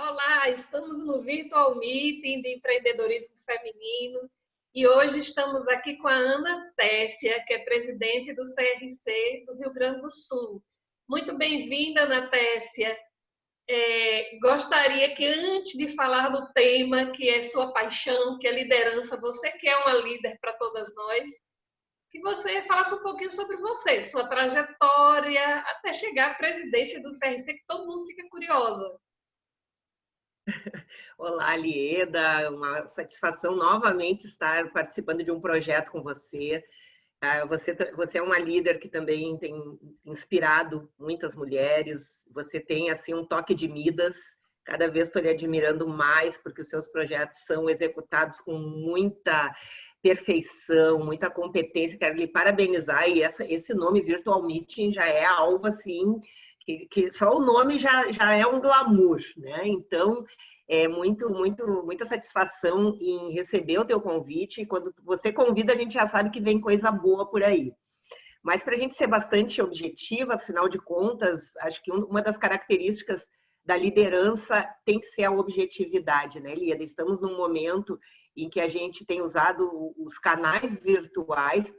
Olá, estamos no Virtual Meeting de Empreendedorismo Feminino e hoje estamos aqui com a Ana Tessia, que é presidente do CRC do Rio Grande do Sul. Muito bem-vinda, Ana Tessia. Gostaria que antes de falar do tema, que é sua paixão, que é liderança, você que é uma líder para todas nós, que você falasse um pouquinho sobre você, sua trajetória, até chegar à presidência do CRC, que todo mundo fica curiosa. Olá, Lieda, uma satisfação novamente estar participando de um projeto com você. Você é uma líder que também tem inspirado muitas mulheres, você tem assim um toque de Midas, cada vez estou lhe admirando mais, porque os seus projetos são executados com muita perfeição, muita competência, quero lhe parabenizar, e esse nome Virtual Meeting já é algo assim, que só o nome já é um glamour, né? Então, muita satisfação em receber o teu convite. Quando você convida, a gente já sabe que vem coisa boa por aí. Mas para a gente ser bastante objetiva, afinal de contas, acho que uma das características da liderança tem que ser a objetividade, né, Lieda? Estamos num momento em que a gente tem usado os canais virtuais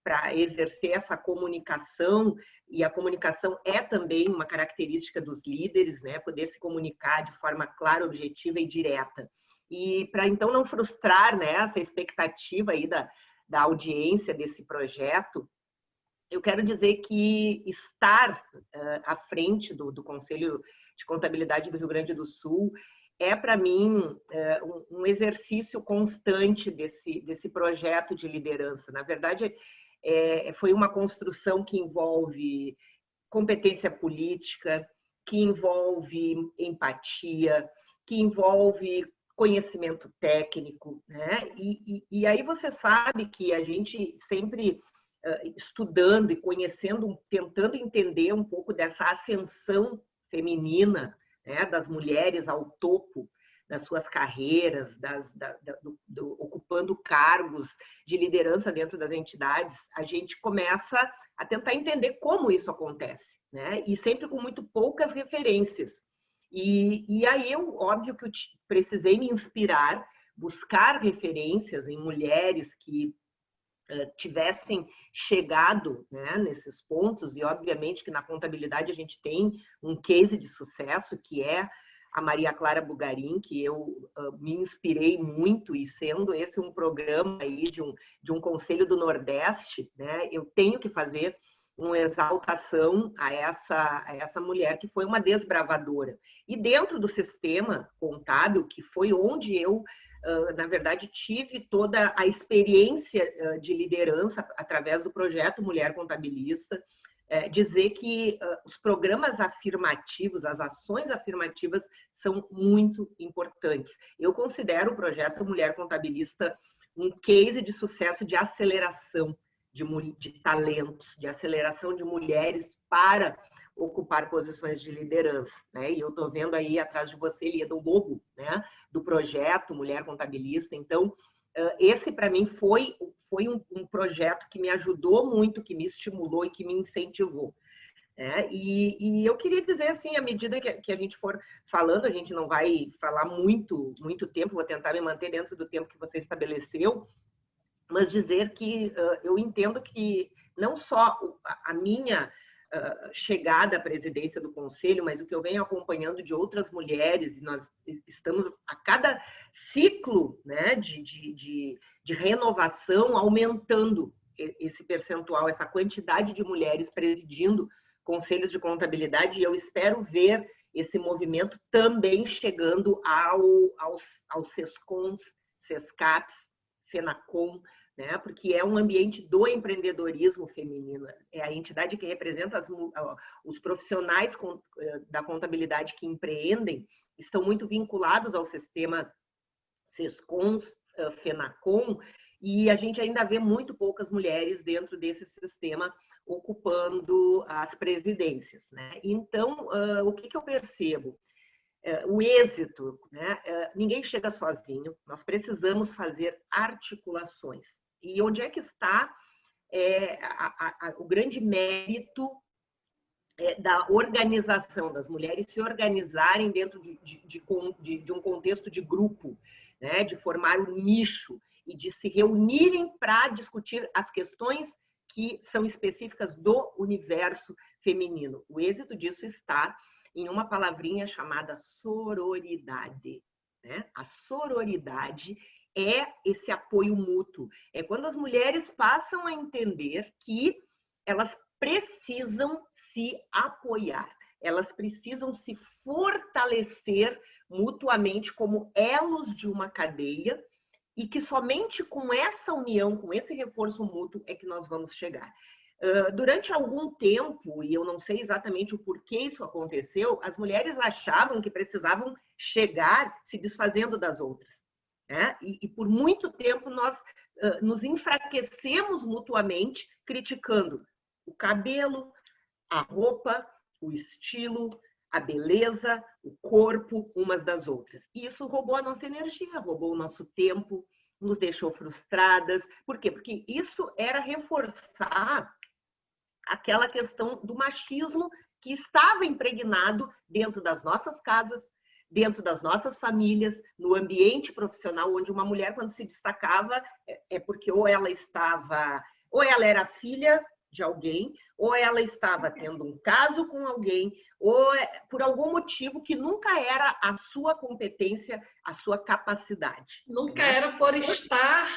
para exercer essa comunicação, e a comunicação é também uma característica dos líderes, né? Poder se comunicar de forma clara, objetiva e direta. E para então não frustrar, né, essa expectativa aí da audiência desse projeto, eu quero dizer que estar à frente do Conselho de Contabilidade do Rio Grande do Sul é, para mim, um exercício constante desse projeto de liderança. Na verdade, foi uma construção que envolve competência política, que envolve empatia, que envolve conhecimento técnico, né? E aí você sabe que a gente sempre estudando e conhecendo, tentando entender um pouco dessa ascensão feminina, né, das mulheres ao topo das suas carreiras, ocupando cargos de liderança dentro das entidades, a gente começa a tentar entender como isso acontece, né? E sempre com muito poucas referências. E aí óbvio que eu precisei me inspirar, buscar referências em mulheres que tivessem chegado, né, nesses pontos, e obviamente que na contabilidade a gente tem um case de sucesso, que é a Maria Clara Bugarin, que eu me inspirei muito, e sendo esse um programa aí de um Conselho do Nordeste, né, eu tenho que fazer uma exaltação a essa mulher que foi uma desbravadora. E dentro do sistema contábil, que foi onde eu na verdade, tive toda a experiência de liderança através do projeto Mulher Contabilista, dizer que os programas afirmativos, as ações afirmativas são muito importantes. Eu considero o projeto Mulher Contabilista um case de sucesso de aceleração de talentos, de aceleração de mulheres para ocupar posições de liderança, né? E eu estou vendo aí atrás de você, Lieda, o logo, né, do projeto Mulher Contabilista. Então, esse para mim foi um projeto que me ajudou muito, que me estimulou e que me incentivou. E eu queria dizer assim, à medida que a gente for falando, a gente não vai falar muito tempo, vou tentar me manter dentro do tempo que você estabeleceu, mas dizer que eu entendo que não só a minha chegada à presidência do Conselho, mas o que eu venho acompanhando de outras mulheres, e nós estamos a cada ciclo, né, de renovação aumentando esse percentual, essa quantidade de mulheres presidindo conselhos de contabilidade, e eu espero ver esse movimento também chegando aos SESCONs, SESCAPs, FENACOM, né? Porque é um ambiente do empreendedorismo feminino, é a entidade que representa os profissionais da contabilidade que empreendem, estão muito vinculados ao sistema SESCONs, FENACOM, e a gente ainda vê muito poucas mulheres dentro desse sistema ocupando as presidências, né? Então, o que eu percebo? O êxito, né? Ninguém chega sozinho, nós precisamos fazer articulações. E onde é que está o grande mérito da organização, das mulheres se organizarem dentro de um contexto de grupo, né? De formar um nicho e de se reunirem para discutir as questões que são específicas do universo feminino. O êxito disso está em uma palavrinha chamada sororidade, né? A sororidade é esse apoio mútuo. É quando as mulheres passam a entender que elas precisam se apoiar, elas precisam se fortalecer mutuamente como elos de uma cadeia e que somente com essa união, com esse reforço mútuo é que nós vamos chegar. Durante algum tempo, e eu não sei exatamente o porquê isso aconteceu, as mulheres achavam que precisavam chegar se desfazendo das outras, né? E por muito tempo nós nos enfraquecemos mutuamente, criticando o cabelo, a roupa, o estilo, a beleza, o corpo, umas das outras. E isso roubou a nossa energia, roubou o nosso tempo, nos deixou frustradas. Por quê? Porque isso era reforçar aquela questão do machismo que estava impregnado dentro das nossas casas, dentro das nossas famílias, no ambiente profissional, onde uma mulher, quando se destacava, é porque ou ela era filha de alguém, ou ela estava tendo um caso com alguém, ou por algum motivo que nunca era a sua competência, a sua capacidade. Nunca era por estar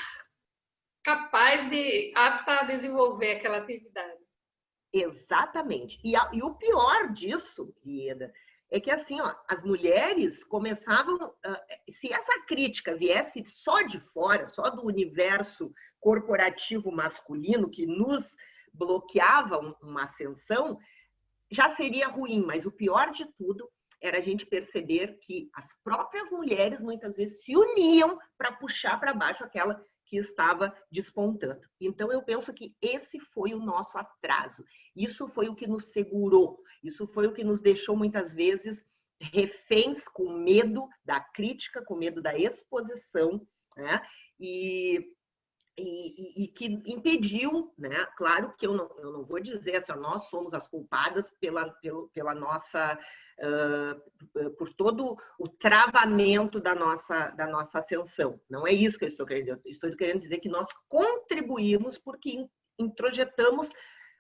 apta a desenvolver aquela atividade. Exatamente. E o pior disso, Ieda, é que assim, ó, as mulheres começavam, se essa crítica viesse só de fora, só do universo corporativo masculino que nos bloqueava uma ascensão, já seria ruim, mas o pior de tudo era a gente perceber que as próprias mulheres muitas vezes se uniam para puxar para baixo aquela que estava despontando. Então eu penso que esse foi o nosso atraso. Isso foi o que nos segurou, isso foi o que nos deixou muitas vezes reféns, com medo da crítica, com medo da exposição, né? E que impediu, né? Claro que eu não vou dizer assim, nós somos as culpadas pela nossa, por todo o travamento da nossa ascensão. Não é isso que eu estou querendo dizer. Estou querendo dizer que nós contribuímos porque introjetamos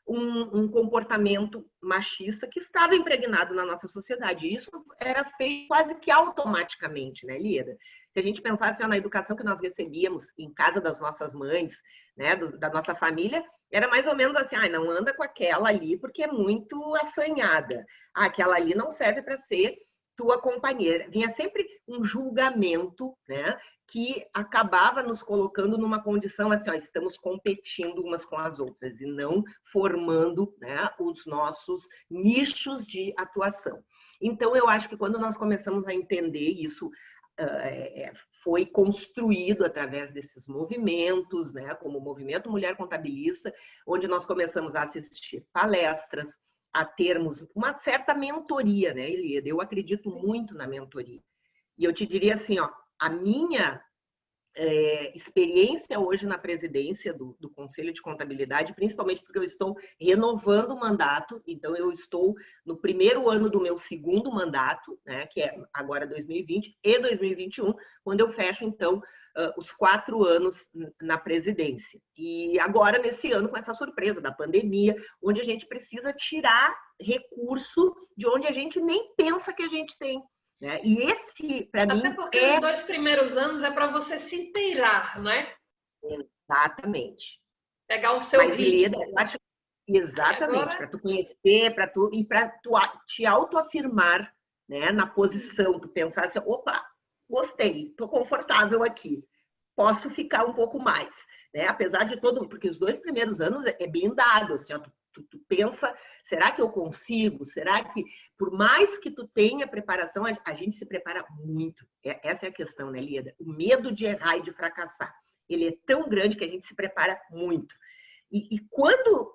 um comportamento machista que estava impregnado na nossa sociedade. Isso era feito quase que automaticamente, né, Lida? Se a gente pensasse na educação que nós recebíamos em casa das nossas mães, né, da nossa família, era mais ou menos assim, não anda com aquela ali porque é muito assanhada. Aquela ali não serve para ser tua companheira. Vinha sempre um julgamento, né, que acabava nos colocando numa condição assim, estamos competindo umas com as outras e não formando, né, os nossos nichos de atuação. Então, eu acho que quando nós começamos a entender isso, foi construído através desses movimentos, né, como o Movimento Mulher Contabilista, onde nós começamos a assistir palestras, a termos uma certa mentoria, né, Elieda? Eu acredito muito na mentoria. E eu te diria assim, a minha experiência hoje na presidência do Conselho de Contabilidade, principalmente porque eu estou renovando o mandato, então eu estou no primeiro ano do meu segundo mandato, né, que é agora 2020 e 2021, quando eu fecho, então, os 4 anos na presidência. E agora, nesse ano, com essa surpresa da pandemia, onde a gente precisa tirar recurso de onde a gente nem pensa que a gente tem. Né? E esse, para mim, até porque os 2 primeiros anos é para você se inteirar, não é? Exatamente. Pegar o seu ritmo. Exatamente, agora... para tu conhecer, para tu te autoafirmar, né, na posição, tu pensar assim, opa, gostei, tô confortável aqui, posso ficar um pouco mais, né? Apesar de todo, porque os 2 primeiros anos é blindado, assim, tu pensa, será que eu consigo? Será que, por mais que tu tenha preparação, a gente se prepara muito. Essa é a questão, né, Lida? O medo de errar e de fracassar, ele é tão grande que a gente se prepara muito. E quando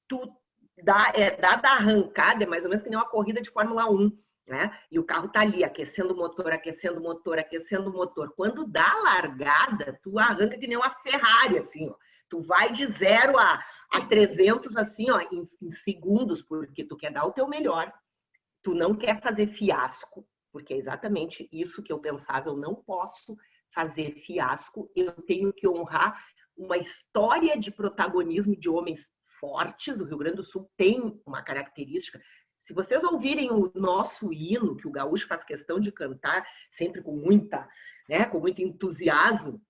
tu dá a arrancada, é mais ou menos que nem uma corrida de Fórmula 1, né? E o carro tá ali, aquecendo o motor, aquecendo o motor, aquecendo o motor. Quando dá a largada, tu arranca que nem uma Ferrari, assim, ó. Tu vai de 0 a 300 assim, ó, em segundos, porque tu quer dar o teu melhor. Tu não quer fazer fiasco, porque é exatamente isso que eu pensava. Eu não posso fazer fiasco, eu tenho que honrar uma história de protagonismo de homens fortes. O Rio Grande do Sul tem uma característica. Se vocês ouvirem o nosso hino, que o gaúcho faz questão de cantar, sempre com muito entusiasmo,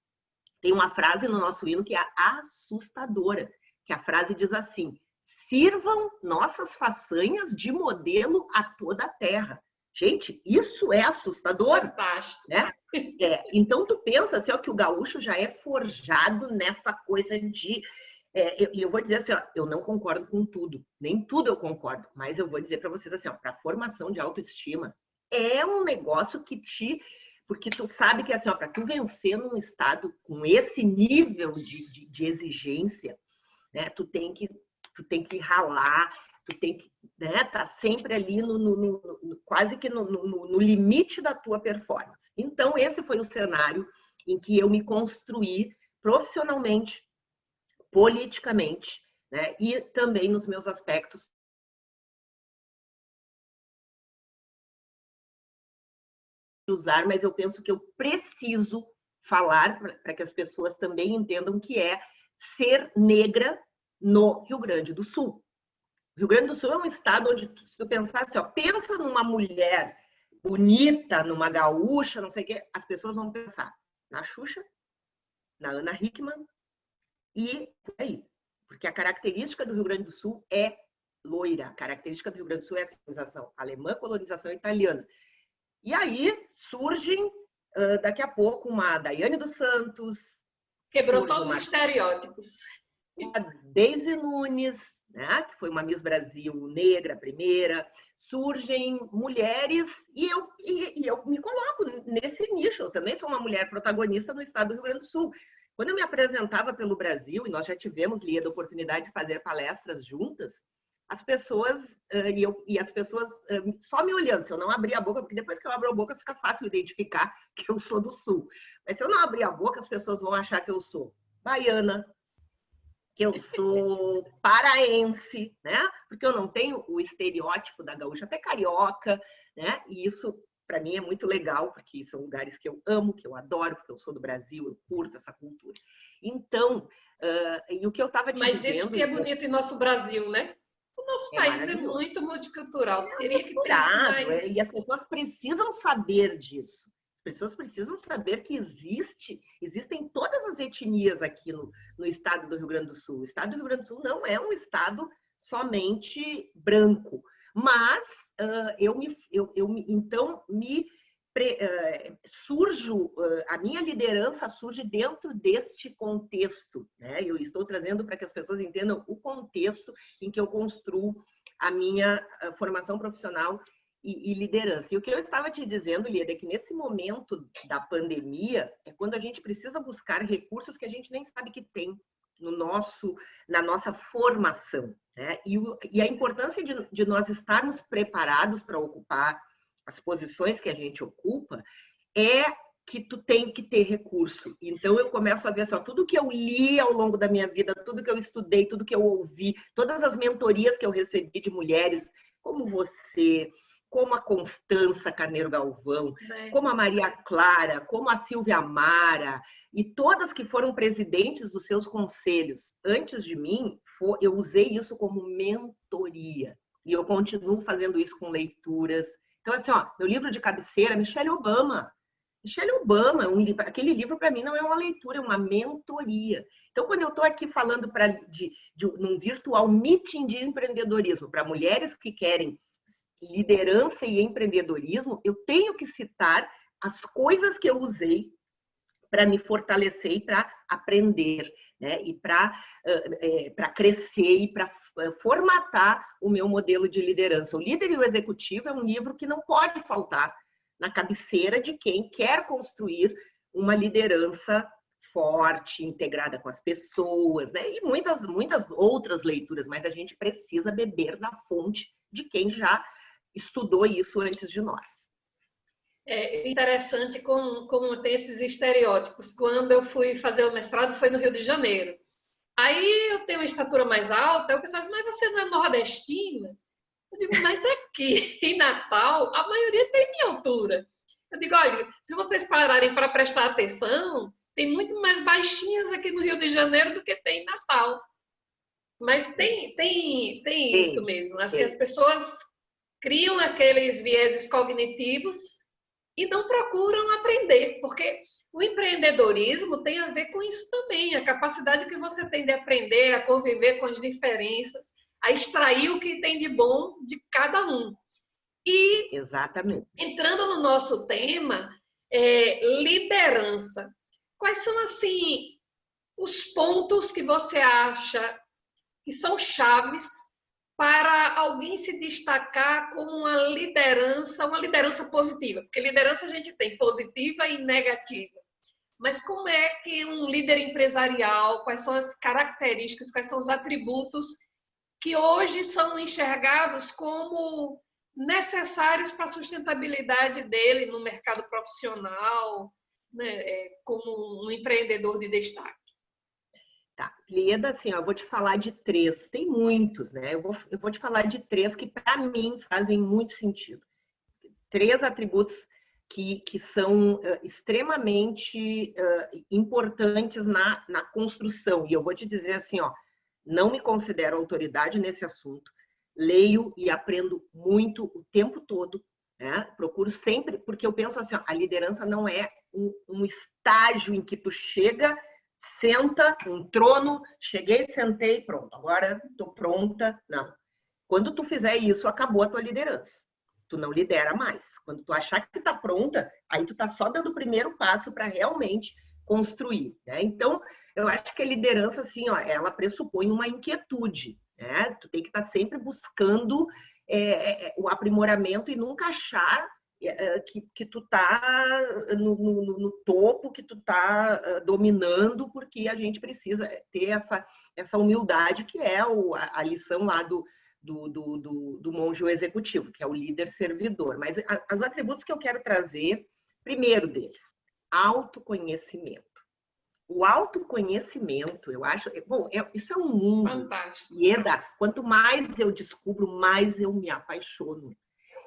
tem uma frase no nosso hino que é assustadora, que a frase diz assim: sirvam nossas façanhas de modelo a toda a terra. Gente, isso é assustador. Fantástico. Né? Então, tu pensa assim, ó, que o gaúcho já é forjado nessa coisa de... eu vou dizer assim, ó, eu não concordo com tudo, nem tudo eu concordo, mas eu vou dizer para vocês assim, para a formação de autoestima, é um negócio que porque tu sabe que assim, para tu vencer num estado com esse nível de exigência, né, tu tem que ralar, tu tem que, né, tá sempre ali quase que no limite da tua performance. Então, esse foi o cenário em que eu me construí profissionalmente, politicamente, né, e também nos meus aspectos usar, mas eu penso que eu preciso falar para que as pessoas também entendam o que é ser negra no Rio Grande do Sul. O Rio Grande do Sul é um estado onde, se tu pensar assim, ó, pensa numa mulher bonita, numa gaúcha, não sei o quê, as pessoas vão pensar na Xuxa, na Ana Hickman e aí. Porque a característica do Rio Grande do Sul é loira. A característica do Rio Grande do Sul é a colonização alemã, colonização italiana. E aí surgem, daqui a pouco, uma Daiane dos Santos. Quebrou todos os estereótipos. A Daisy Nunes, né, que foi uma Miss Brasil negra, primeira. Surgem mulheres e eu me coloco nesse nicho. Eu também sou uma mulher protagonista no estado do Rio Grande do Sul. Quando eu me apresentava pelo Brasil, e nós já tivemos, Lia, a oportunidade de fazer palestras juntas, as pessoas só me olhando, se eu não abrir a boca, porque depois que eu abro a boca fica fácil identificar que eu sou do Sul. Mas se eu não abrir a boca, as pessoas vão achar que eu sou baiana, que eu sou paraense, né? Porque eu não tenho o estereótipo da gaúcha, até carioca, né? E isso, para mim, é muito legal, porque são lugares que eu amo, que eu adoro, porque eu sou do Brasil, eu curto essa cultura. Então, e o que eu estava te dizendo... Mas isso que é bonito em nosso Brasil, né? O nosso país é muito multicultural. Teria que ter isso mais. E as pessoas precisam saber disso. As pessoas precisam saber que existem todas as etnias aqui no estado do Rio Grande do Sul. O estado do Rio Grande do Sul não é um estado somente branco, mas a minha liderança surge dentro deste contexto, né? Eu estou trazendo para que as pessoas entendam o contexto em que eu construo a minha formação profissional e liderança. E o que eu estava te dizendo, Lieda, é que nesse momento da pandemia é quando a gente precisa buscar recursos que a gente nem sabe que tem na nossa formação, né? E a importância de nós estarmos preparados para ocupar as posições que a gente ocupa é que tu tem que ter recurso. Então, eu começo a ver só tudo que eu li ao longo da minha vida, tudo que eu estudei, tudo que eu ouvi, todas as mentorias que eu recebi de mulheres como você, como a Constança Carneiro Galvão, como a Maria Clara, como a Silvia Amara, e todas que foram presidentes dos seus conselhos antes de mim, eu usei isso como mentoria. E eu continuo fazendo isso com leituras. Então, assim, ó, meu livro de cabeceira, Michelle Obama. Michelle Obama, aquele livro para mim não é uma leitura, é uma mentoria. Então, quando eu estou aqui falando num virtual meeting de empreendedorismo para mulheres que querem liderança e empreendedorismo, eu tenho que citar as coisas que eu usei para me fortalecer e para aprender, né? E para crescer e para formatar o meu modelo de liderança. O Líder e o Executivo é um livro que não pode faltar na cabeceira de quem quer construir uma liderança forte, integrada com as pessoas, né? E muitas outras leituras, mas a gente precisa beber da fonte de quem já estudou isso antes de nós. É interessante como tem esses estereótipos. Quando eu fui fazer o mestrado, foi no Rio de Janeiro. Aí eu tenho uma estatura mais alta, eu pensava, mas você não é nordestina? Eu digo, mas aqui em Natal, a maioria tem minha altura. Eu digo, olha, se vocês pararem para prestar atenção, tem muito mais baixinhas aqui no Rio de Janeiro do que tem em Natal. Mas tem isso Tem, mesmo. Assim, as tem. pessoas criam aqueles vieses cognitivos e não procuram aprender, porque o empreendedorismo tem a ver com isso também, a capacidade que você tem de aprender, a conviver com as diferenças, a extrair o que tem de bom de cada um. E Exatamente. entrando no nosso tema, liderança. Quais são, assim, os pontos que você acha que são chaves para alguém se destacar como uma liderança positiva? Porque liderança a gente tem positiva e negativa. Mas como é que um líder empresarial, quais são as características, quais são os atributos que hoje são enxergados como necessários para a sustentabilidade dele no mercado profissional, né, como um empreendedor de destaque? Tá, Lieda, assim, ó, eu vou te falar de três, tem muitos, né? Eu vou te falar de três que, para mim, fazem muito sentido. Três atributos que são extremamente importantes na construção. E eu vou te dizer assim, ó, não me considero autoridade nesse assunto, leio e aprendo muito o tempo todo, né? Procuro sempre, porque eu penso assim, ó, a liderança não é um estágio em que tu chega, senta, um trono, cheguei, sentei, pronto, agora estou pronta. Não. Quando tu fizer isso, acabou a tua liderança. Tu não lidera mais. Quando tu achar que tá pronta, aí tu tá só dando o primeiro passo para realmente construir, né? Então, eu acho que a liderança, assim, ó, ela pressupõe uma inquietude, né? Tu tem que estar sempre buscando o aprimoramento e nunca achar que tu tá no topo, que tu tá dominando, porque a gente precisa ter essa humildade, que é a lição lá do monge executivo, que é o líder servidor. Mas os atributos que eu quero trazer, primeiro deles, autoconhecimento. O autoconhecimento, eu acho, bom, isso é um mundo. Fantástico. Ieda, quanto mais eu descubro, mais eu me apaixono.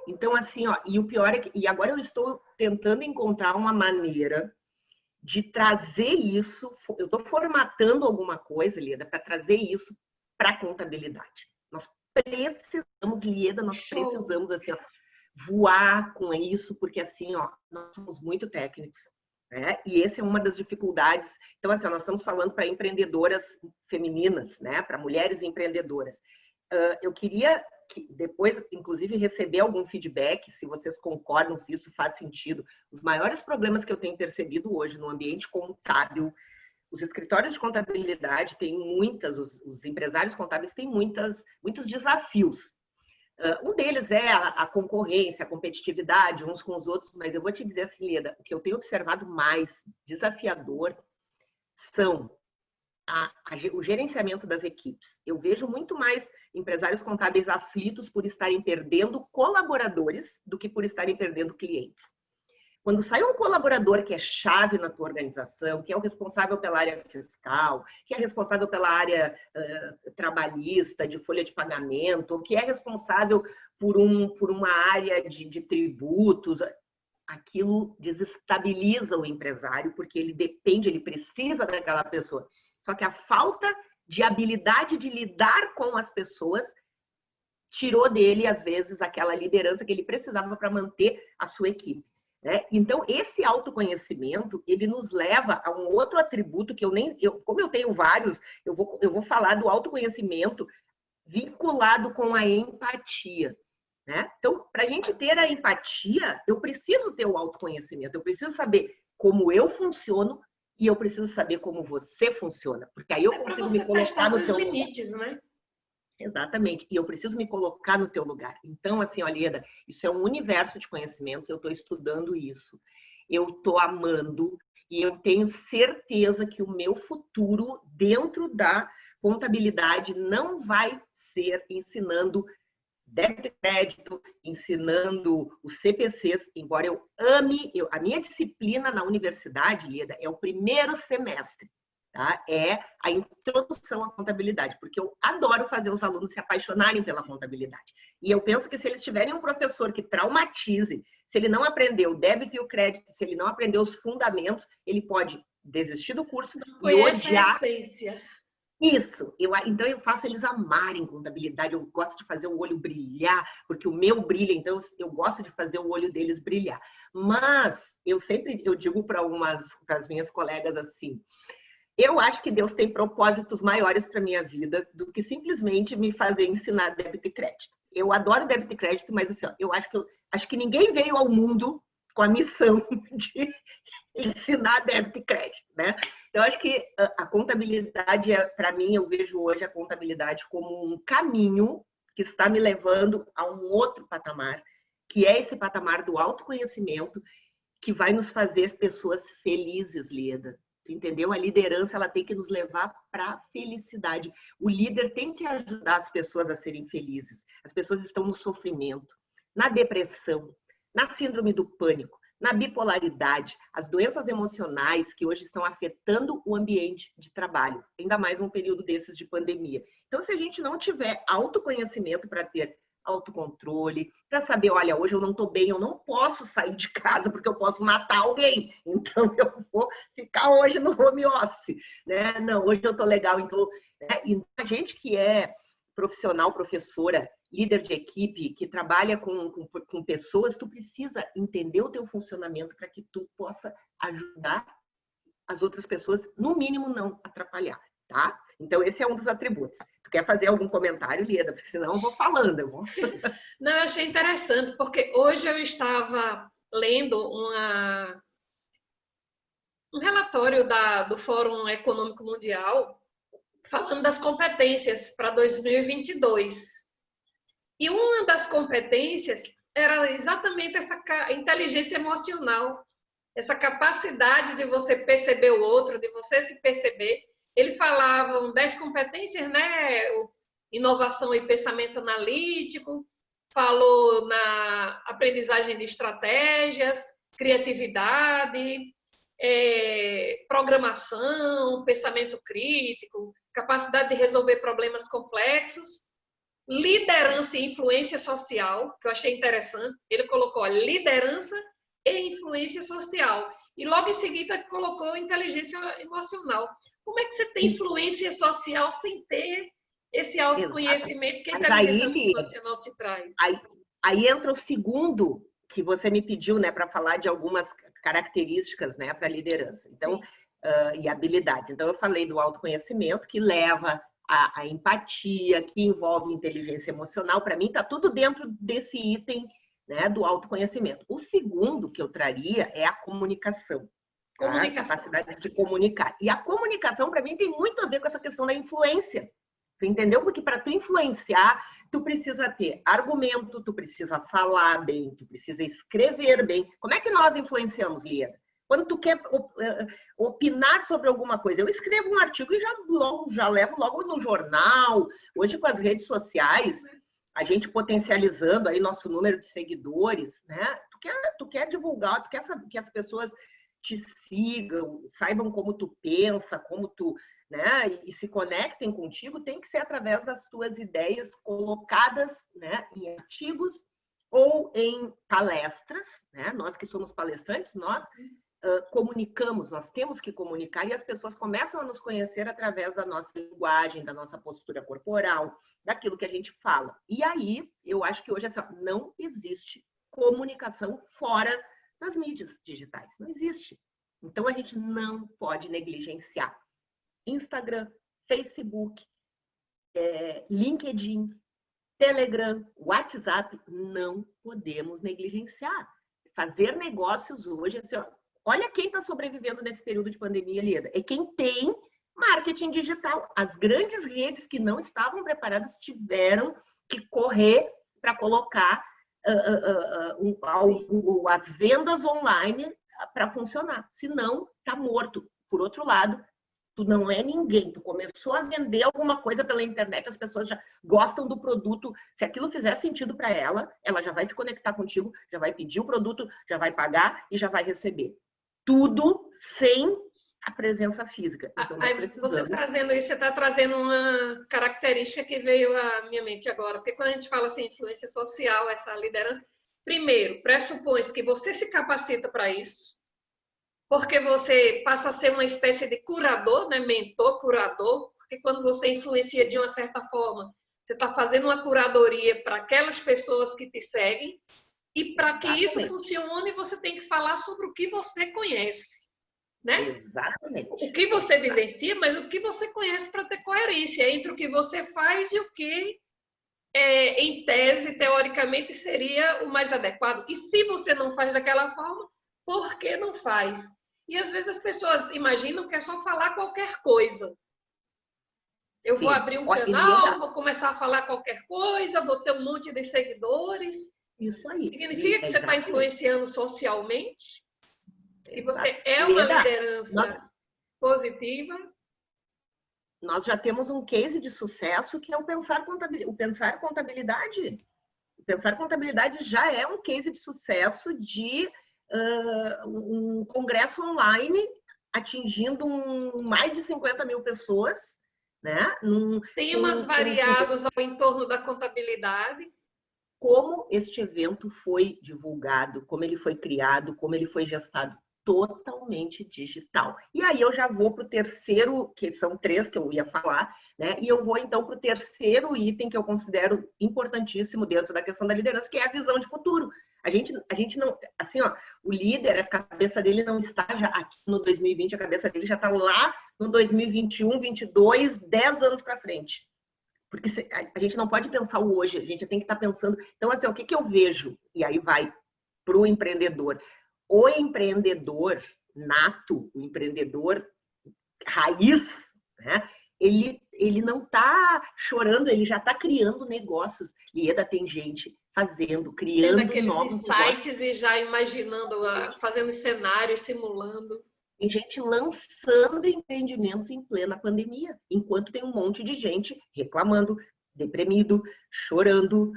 Então, assim, ó, e o pior é que, e agora eu estou tentando encontrar uma maneira de trazer isso, eu estou formatando alguma coisa, Lieda, para trazer isso para a contabilidade. Nós precisamos, Lieda, nós Show. precisamos, assim, ó, voar com isso, porque, assim, ó, nós somos muito técnicos, né? E essa é uma das dificuldades. Então, assim, ó, nós estamos falando para empreendedoras femininas, né? Para mulheres empreendedoras. Eu queria que depois, inclusive, receber algum feedback, se vocês concordam, se isso faz sentido. Os maiores problemas que eu tenho percebido hoje no ambiente contábil, os escritórios de contabilidade têm os empresários contábeis têm muitos desafios. Um deles é a concorrência, a competitividade uns com os outros, mas eu vou te dizer assim, Leda, o que eu tenho observado mais desafiador são o gerenciamento das equipes. Eu vejo muito mais empresários contábeis aflitos por estarem perdendo colaboradores do que por estarem perdendo clientes. Quando sai um colaborador que é chave na tua organização, que é o responsável pela área fiscal, que é responsável pela área trabalhista, de folha de pagamento, que é responsável por uma área de tributos, aquilo desestabiliza o empresário, porque ele depende, ele precisa daquela pessoa. Só que a falta de habilidade de lidar com as pessoas tirou dele, às vezes, aquela liderança que ele precisava para manter a sua equipe. Né? Então, esse autoconhecimento, ele nos leva a um outro atributo que como eu tenho vários, eu vou falar do autoconhecimento vinculado com a empatia. Né? Então, para a gente ter a empatia, eu preciso ter o autoconhecimento, eu preciso saber como eu funciono e eu preciso saber como você funciona, porque aí eu consigo me colocar no teu limites, né? Exatamente. E eu preciso me colocar no teu lugar. Então, assim, olha, isso é um universo de conhecimentos, eu estou estudando isso. Eu estou amando e eu tenho certeza que o meu futuro dentro da contabilidade não vai ser ensinando débito e crédito, ensinando os CPCs, embora eu ame, a minha disciplina na universidade, Leda, é o primeiro semestre. tá? É a introdução à contabilidade, porque eu adoro fazer os alunos se apaixonarem pela contabilidade. E eu penso que se eles tiverem um professor que traumatize, se ele não aprendeu o débito e o crédito, se ele não aprendeu os fundamentos, ele pode desistir do curso e odiar. A essência. Isso, então eu faço eles amarem contabilidade, eu gosto de fazer o olho brilhar, porque o meu brilha, então eu gosto de fazer o olho deles brilhar. Mas eu digo para as minhas colegas assim, eu acho que Deus tem propósitos maiores para minha vida do que simplesmente me fazer ensinar débito e crédito. Eu adoro débito e crédito, mas assim, ó, eu acho que ninguém veio ao mundo com a missão de ensinar débito e crédito, né? Eu acho que a contabilidade, para mim, eu vejo hoje a contabilidade como um caminho que está me levando a um outro patamar, que é esse patamar do autoconhecimento, que vai nos fazer pessoas felizes, Lieda. Entendeu? A liderança, ela tem que nos levar para a felicidade. O líder tem que ajudar as pessoas a serem felizes. As pessoas estão no sofrimento, na depressão, na síndrome do pânico, na bipolaridade, as doenças emocionais que hoje estão afetando o ambiente de trabalho, ainda mais num período desses de pandemia. Então, se a gente não tiver autoconhecimento para ter autocontrole, para saber, olha, hoje eu não estou bem, eu não posso sair de casa porque eu posso matar alguém, então eu vou ficar hoje no home office, né? Não, hoje eu estou legal, então, né? E a gente que é profissional, professora, líder de equipe, que trabalha com pessoas, tu precisa entender o teu funcionamento para que tu possa ajudar as outras pessoas, no mínimo não atrapalhar, tá? Então, esse é um dos atributos. Tu quer fazer algum comentário, Lieda? Porque senão eu vou falando. Não, eu achei interessante, porque hoje eu estava lendo um relatório do Fórum Econômico Mundial falando das competências para 2022. E uma das competências era exatamente essa inteligência emocional, essa capacidade de você perceber o outro, de você se perceber. Ele falava 10 competências, né? Inovação e pensamento analítico, falou na aprendizagem de estratégias, criatividade, programação, pensamento crítico, capacidade de resolver problemas complexos, liderança e influência social, que eu achei interessante. Ele colocou liderança e influência social. E logo em seguida colocou inteligência emocional. Como é que você tem influência social sem ter esse autoconhecimento que a inteligência emocional te traz? Aí entra o segundo que você me pediu, né, para falar de algumas características, né, para liderança. Então, e habilidades. Então, eu falei do autoconhecimento, que leva a empatia, que envolve inteligência emocional. Para mim, está tudo dentro desse item, né, do autoconhecimento. O segundo que eu traria é a comunicação. A capacidade de comunicar. E a comunicação, para mim, tem muito a ver com essa questão da influência. Tu entendeu? Porque para tu influenciar, tu precisa ter argumento, tu precisa falar bem, tu precisa escrever bem. Como é que nós influenciamos, Lieda? Quando tu quer opinar sobre alguma coisa, eu escrevo um artigo e já levo logo no jornal. Hoje, com as redes sociais, a gente potencializando aí nosso número de seguidores, né? Tu quer divulgar, tu quer saber que as pessoas te sigam, saibam como tu pensa, como tu, né, e se conectem contigo, tem que ser através das tuas ideias colocadas, né, em artigos ou em palestras, né? Nós que somos palestrantes, nós comunicamos, nós temos que comunicar e as pessoas começam a nos conhecer através da nossa linguagem, da nossa postura corporal, daquilo que a gente fala. E aí, eu acho que hoje assim, não existe comunicação fora das mídias digitais. Não existe. Então, a gente não pode negligenciar Instagram, Facebook, LinkedIn, Telegram, WhatsApp. Não podemos negligenciar. Fazer negócios hoje, assim, olha quem está sobrevivendo nesse período de pandemia, Lieda. É quem tem marketing digital. As grandes redes que não estavam preparadas tiveram que correr para colocar as vendas online para funcionar. Senão, está morto. Por outro lado, tu não é ninguém. Tu começou a vender alguma coisa pela internet, as pessoas já gostam do produto. Se aquilo fizer sentido para ela, ela já vai se conectar contigo, já vai pedir o produto, já vai pagar e já vai receber. Tudo sem a presença física. Então, nós Aí precisamos... você trazendo isso, você está trazendo uma característica que veio à minha mente agora, porque quando a gente fala assim, influência social, essa liderança, primeiro, pressupõe que você se capacita para isso, porque você passa a ser uma espécie de curador, né? Mentor, curador, porque quando você influencia de uma certa forma, você está fazendo uma curadoria para aquelas pessoas que te seguem, e para que isso funcione, você tem que falar sobre o que você conhece, né? Exatamente. O que você vivencia, mas o que você conhece para ter coerência entre o que você faz e o que, em tese, teoricamente, seria o mais adequado. E se você não faz daquela forma, por que não faz? E às vezes as pessoas imaginam que é só falar qualquer coisa. Eu vou abrir um canal, vou começar a falar qualquer coisa, vou ter um monte de seguidores. Isso aí. Significa que você está influenciando socialmente? Que você é uma liderança positiva? Nós já temos um case de sucesso que é o Pensar Contabilidade. O Pensar Contabilidade já é um case de sucesso de um congresso online atingindo mais de 50 mil pessoas, né? Temas variados ao entorno da contabilidade. Como este evento foi divulgado, como ele foi criado, como ele foi gestado, totalmente digital. E aí eu já vou para o terceiro, que são 3 que eu ia falar, né? E eu vou então para o terceiro item que eu considero importantíssimo dentro da questão da liderança, que é a visão de futuro. A gente não, assim, ó, o líder, a cabeça dele não está já aqui no 2020, a cabeça dele já está lá no 2021, 2022, 10 anos para frente. Porque a gente não pode pensar o hoje, a gente tem que estar pensando... Então, assim, o que eu vejo? E aí vai para o empreendedor. O empreendedor nato, o empreendedor raiz, né? Ele não está chorando, ele já está criando negócios. Lieda, tem gente fazendo, criando novos insights negócios. E já imaginando, fazendo cenários, simulando. Tem gente lançando empreendimentos em plena pandemia, enquanto tem um monte de gente reclamando, deprimido, chorando,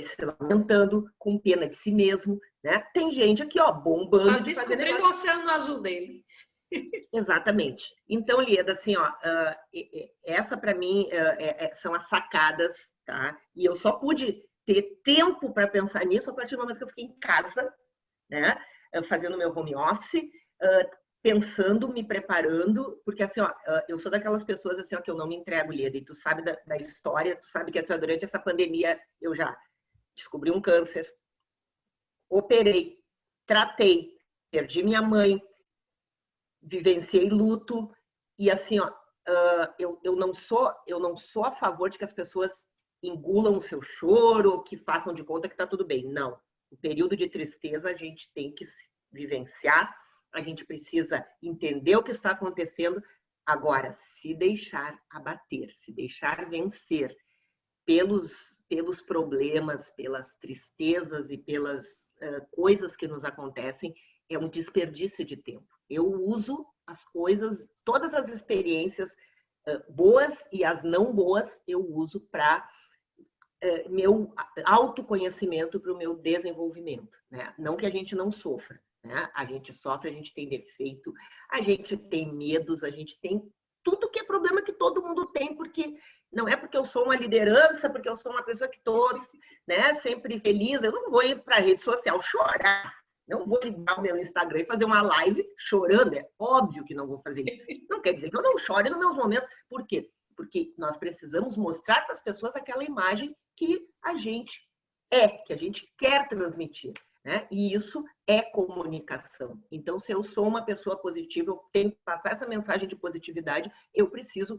se lamentando, com pena de si mesmo, né? Tem gente aqui, ó, bombando de fazer negócio. Descobrindo o oceano azul dele. Exatamente. Então, Lieda, assim, ó, essa para mim são as sacadas, tá? E eu só pude ter tempo para pensar nisso a partir do momento que eu fiquei em casa, né? Fazendo meu home office, pensando, me preparando, porque assim, ó, eu sou daquelas pessoas assim, ó, que eu não me entrego, Lieda, e tu sabe da história, tu sabe que assim, ó, durante essa pandemia eu já descobri um câncer, operei, tratei, perdi minha mãe, vivenciei luto, e assim, ó, eu não sou a favor de que as pessoas engulam o seu choro, que façam de conta que tá tudo bem. Não. O período de tristeza a gente tem que vivenciar, a gente precisa entender o que está acontecendo. Agora, se deixar abater, se deixar vencer pelos problemas, pelas tristezas e pelas coisas que nos acontecem, é um desperdício de tempo. Eu uso as coisas, todas as experiências boas e as não boas, eu uso para meu autoconhecimento, para o meu desenvolvimento, né? Não que a gente não sofra, né? A gente sofre, a gente tem defeito, a gente tem medos, a gente tem tudo que é problema que todo mundo tem, porque não é porque eu sou uma liderança, porque eu sou uma pessoa que estou, né, sempre feliz, eu não vou ir para a rede social chorar. Não vou ligar o meu Instagram e fazer uma live chorando. É óbvio que não vou fazer isso. Não quer dizer que eu não chore nos meus momentos. Por quê? Porque nós precisamos mostrar para as pessoas aquela imagem que a gente que a gente quer transmitir, né? E isso é comunicação. Então, se eu sou uma pessoa positiva, eu tenho que passar essa mensagem de positividade, eu preciso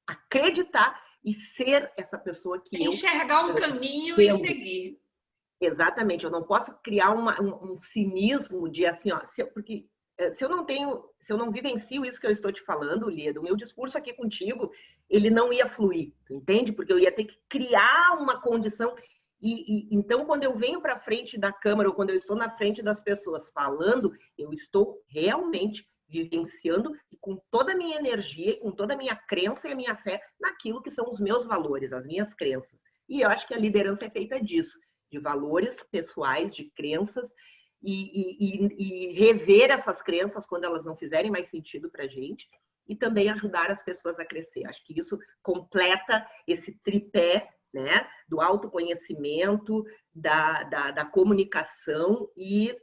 acreditar e ser essa pessoa que enxergar um caminho e seguir. Exatamente, eu não posso criar um cinismo de assim, ó, porque se eu não vivencio isso que eu estou te falando, Lieda, o meu discurso aqui contigo, ele não ia fluir, entende? Porque eu ia ter que criar uma condição. Então, quando eu venho para frente da câmera ou quando eu estou na frente das pessoas falando, eu estou realmente vivenciando com toda a minha energia, com toda a minha crença e a minha fé naquilo que são os meus valores, as minhas crenças. E eu acho que a liderança é feita disso, de valores pessoais, de crenças, e rever essas crenças quando elas não fizerem mais sentido para a gente, e também ajudar as pessoas a crescer. Acho que isso completa esse tripé, né, do autoconhecimento, da comunicação e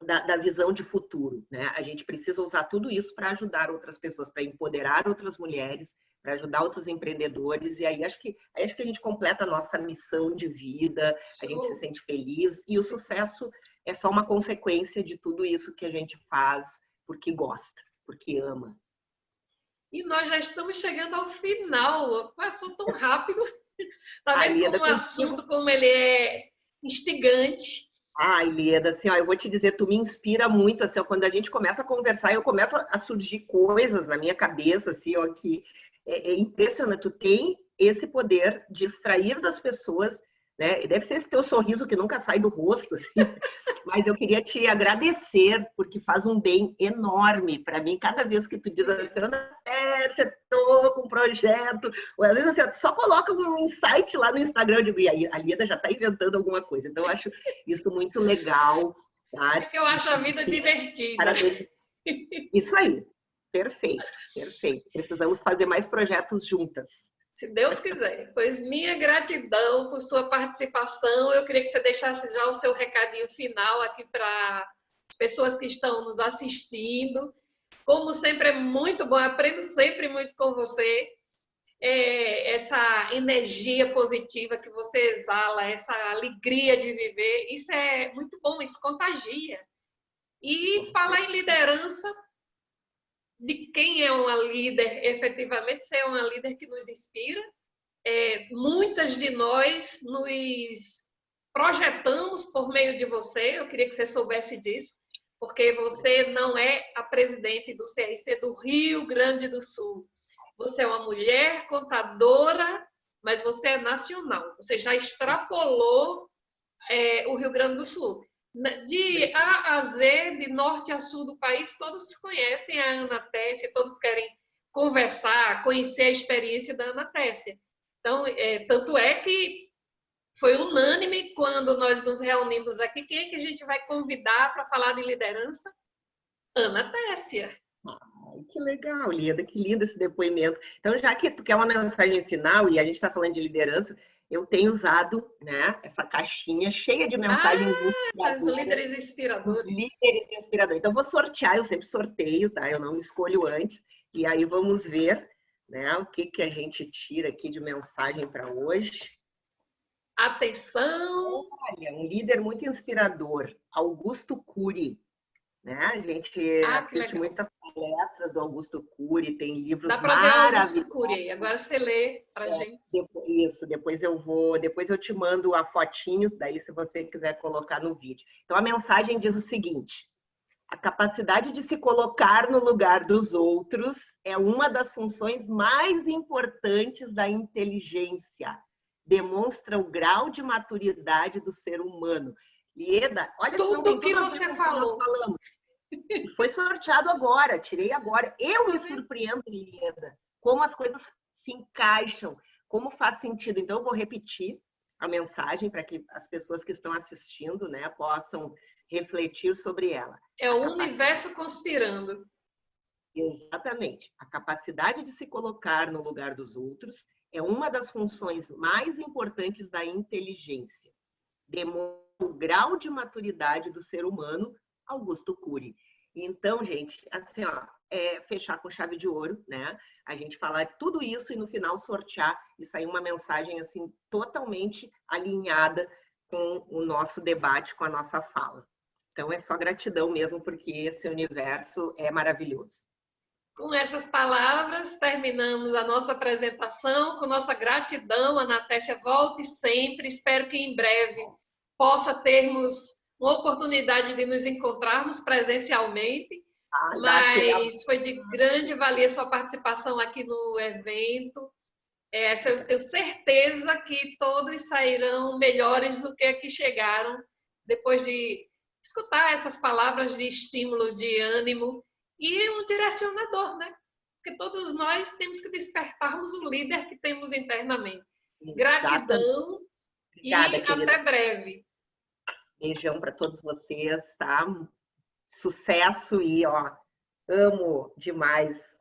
da visão de futuro, né? A gente precisa usar tudo isso para ajudar outras pessoas, para empoderar outras mulheres, para ajudar outros empreendedores, e aí acho que a gente completa a nossa missão de vida, a gente se sente feliz, e o sucesso é só uma consequência de tudo isso que a gente faz porque gosta, porque ama. E nós já estamos chegando ao final, passou tão rápido. Tá vendo Lieda, como o assunto, como ele é instigante? Ai, Lieda, assim, ó, eu vou te dizer, tu me inspira muito, assim, ó, quando a gente começa a conversar, eu começo a surgir coisas na minha cabeça, assim, ó, que é impressionante. Tu tem esse poder de extrair das pessoas, né? Deve ser esse teu sorriso que nunca sai do rosto, assim. Mas eu queria te agradecer, porque faz um bem enorme para mim. Cada vez que tu diz assim, você estou com um projeto, ou às vezes assim, só coloca um insight lá no Instagram, eu digo, e aí a Lieda já está inventando alguma coisa. Então, eu acho isso muito legal. Tá? É que eu acho a vida divertida. Parabéns. Isso aí. Perfeito, perfeito. Precisamos fazer mais projetos juntas. Se Deus quiser. Pois minha gratidão por sua participação. Eu queria que você deixasse já o seu recadinho final aqui para as pessoas que estão nos assistindo. Como sempre, é muito bom. Eu aprendo sempre muito com você. Essa energia positiva que você exala, essa alegria de viver, isso é muito bom, isso contagia. E falar em liderança, de quem é uma líder, efetivamente, você é uma líder que nos inspira. Muitas de nós nos projetamos por meio de você, eu queria que você soubesse disso, porque você não é a presidente do CRC do Rio Grande do Sul. Você é uma mulher contadora, mas você é nacional. Você já extrapolou o Rio Grande do Sul. De A a Z, de norte a sul do país, todos conhecem a Ana Tessia, todos querem conversar, conhecer a experiência da Ana Tessia. Então, tanto é que foi unânime quando nós nos reunimos aqui, quem é que a gente vai convidar para falar de liderança? Ana Tessia. Ai, que legal, Lieda, que lindo esse depoimento. Então, já que tu quer uma mensagem final e a gente está falando de liderança, eu tenho usado, né, essa caixinha cheia de mensagens inspiradoras. Os líderes inspiradores. Líderes inspiradores. Então, vou sortear, eu sempre sorteio, tá? Eu não escolho antes. E aí vamos ver, né, o que a gente tira aqui de mensagem para hoje. Atenção! Olha, um líder muito inspirador, Augusto Cury. Né? A gente assiste muitas palestras do Augusto Cury, tem livros maravilhosos. Augusto Cury. Agora você lê para gente. Isso, depois eu te mando a fotinho, daí se você quiser colocar no vídeo. Então a mensagem diz o seguinte: a capacidade de se colocar no lugar dos outros é uma das funções mais importantes da inteligência. Demonstra o grau de maturidade do ser humano. Lieda, olha tudo que você falou. E foi sorteado agora, tirei agora. Eu me surpreendo, Lieda, como as coisas se encaixam, como faz sentido. Então, eu vou repetir a mensagem para que as pessoas que estão assistindo, né, possam refletir sobre ela. É o universo conspirando. Exatamente. A capacidade de se colocar no lugar dos outros é uma das funções mais importantes da inteligência. Demonstra o grau de maturidade do ser humano, Augusto Cury. Então, gente, assim, ó, fechar com chave de ouro, né? A gente falar tudo isso e no final sortear e sair uma mensagem assim totalmente alinhada com o nosso debate, com a nossa fala. Então, é só gratidão mesmo, porque esse universo é maravilhoso. Com essas palavras, terminamos a nossa apresentação, com nossa gratidão. Ana Tessia, volte sempre. Espero que em breve possa termos uma oportunidade de nos encontrarmos presencialmente. Mas foi de grande valia sua participação aqui no evento. Eu tenho certeza que todos sairão melhores do que aqui chegaram, depois de escutar essas palavras de estímulo, de ânimo e um direcionador, né? Porque todos nós temos que despertarmos o líder que temos internamente. Gratidão. Obrigada, e querida. Até breve. Beijão para todos vocês, tá? Sucesso e, ó, amo demais.